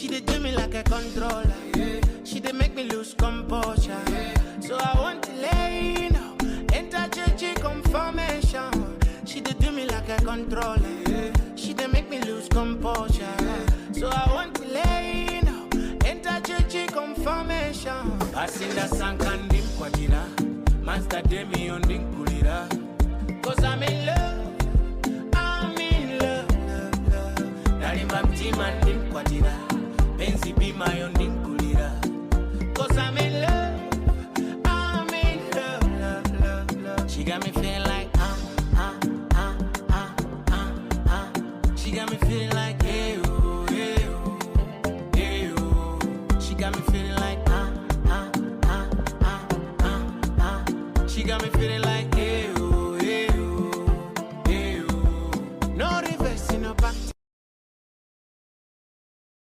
She did do me like a controller. She did make me lose composure. So I want to lay, you know, enter churchy confirmation. She did do me like a controller. She did make me lose composure. So I want to lay, you know, enter churchy confirmation. Asinda sankandi mkwatira, master demi ondi kulira. Cause I'm in love, I'm in love, love, love.